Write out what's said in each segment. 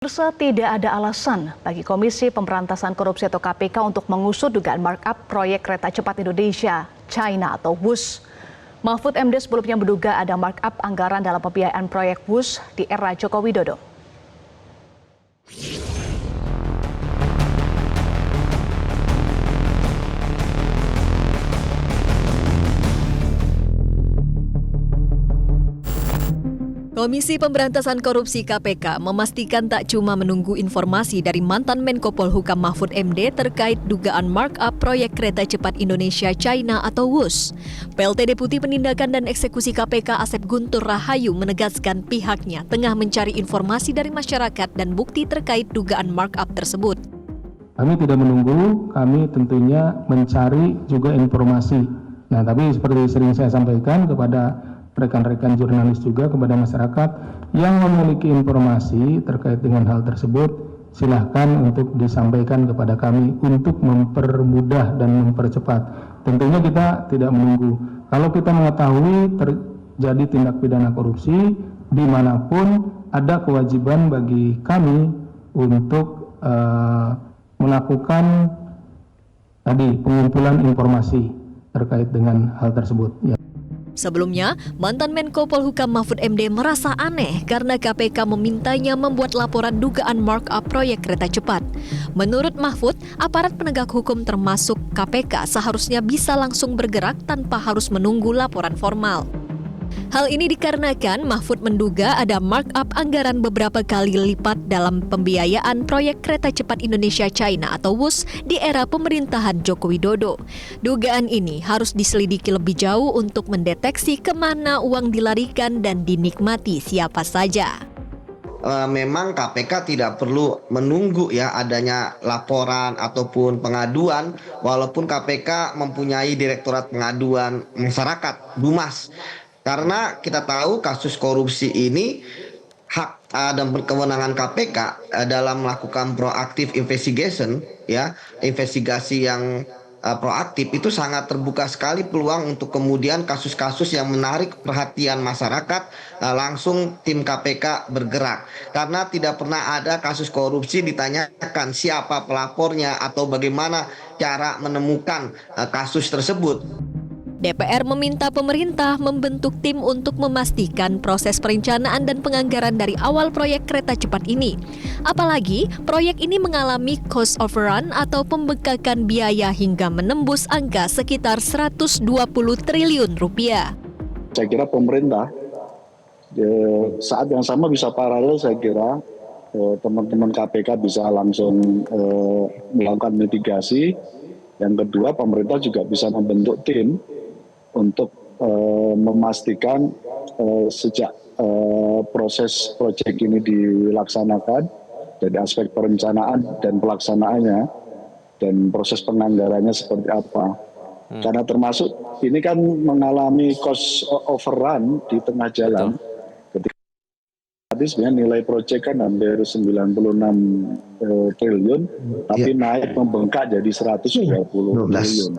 Pemirsa, tidak ada alasan bagi Komisi Pemberantasan Korupsi atau KPK untuk mengusut dugaan markup proyek kereta cepat Indonesia China atau WUS. Mahfud MD sebelumnya menduga ada markup anggaran dalam pembiayaan proyek WUS di era Joko Widodo. Komisi Pemberantasan Korupsi KPK memastikan tak cuma menunggu informasi dari mantan Menko Polhukam Mahfud MD terkait dugaan markup proyek kereta cepat Indonesia China atau WUS. PLT Deputi Penindakan dan Eksekusi KPK Asep Guntur Rahayu menegaskan pihaknya tengah mencari informasi dari masyarakat dan bukti terkait dugaan markup tersebut. Kami tidak menunggu, kami tentunya mencari juga informasi. Nah, tapi seperti sering saya sampaikan kepada rekan-rekan jurnalis juga, kepada masyarakat yang memiliki informasi terkait dengan hal tersebut, silahkan untuk disampaikan kepada kami untuk mempermudah dan mempercepat. Tentunya kita tidak menunggu. Kalau kita mengetahui terjadi tindak pidana korupsi dimanapun, ada kewajiban bagi kami untuk melakukan tadi pengumpulan informasi terkait dengan hal tersebut. Ya. Sebelumnya, mantan Menko Polhukam Mahfud MD merasa aneh karena KPK memintanya membuat laporan dugaan markup proyek kereta cepat. Menurut Mahfud, aparat penegak hukum termasuk KPK seharusnya bisa langsung bergerak tanpa harus menunggu laporan formal. Hal ini dikarenakan Mahfud menduga ada markup anggaran beberapa kali lipat dalam pembiayaan proyek kereta cepat Indonesia China atau WUS di era pemerintahan Joko Widodo. Dugaan ini harus diselidiki lebih jauh untuk mendeteksi kemana uang dilarikan dan dinikmati siapa saja. Memang KPK tidak perlu menunggu ya adanya laporan ataupun pengaduan, walaupun KPK mempunyai Direktorat Pengaduan Masyarakat (Dumas). Karena kita tahu kasus korupsi ini hak dan kewenangan KPK dalam melakukan proaktif investigation, ya, investigasi yang proaktif itu sangat terbuka sekali peluang untuk kemudian kasus-kasus yang menarik perhatian masyarakat langsung tim KPK bergerak. Karena tidak pernah ada kasus korupsi ditanyakan siapa pelapornya atau bagaimana cara menemukan kasus tersebut. DPR meminta pemerintah membentuk tim untuk memastikan proses perencanaan dan penganggaran dari awal proyek kereta cepat ini. Apalagi proyek ini mengalami cost overrun atau pembengkakan biaya hingga menembus angka sekitar 120 triliun rupiah. Saya kira pemerintah saat yang sama bisa paralel, saya kira teman-teman KPK bisa langsung melakukan mitigasi. Yang kedua, pemerintah juga bisa membentuk tim untuk memastikan sejak proses proyek ini dilaksanakan dari aspek perencanaan dan pelaksanaannya dan proses penganggarannya seperti apa. Karena termasuk ini kan mengalami cost overrun di tengah jalan. Ketika tadi sebenarnya nilai proyek kan hampir 96 triliun, tapi naik membengkak jadi 120 triliun.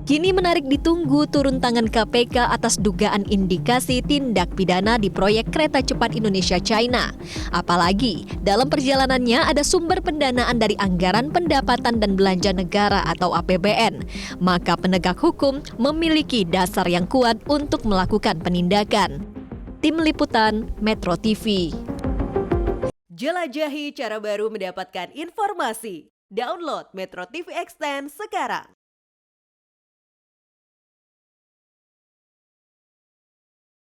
Kini menarik ditunggu turun tangan KPK atas dugaan indikasi tindak pidana di proyek kereta cepat Indonesia China. Apalagi dalam perjalanannya ada sumber pendanaan dari anggaran pendapatan dan belanja negara atau APBN. Maka penegak hukum memiliki dasar yang kuat untuk melakukan penindakan. Tim Liputan Metro TV. Jelajahi cara baru mendapatkan informasi. Download Metro TV Extend sekarang.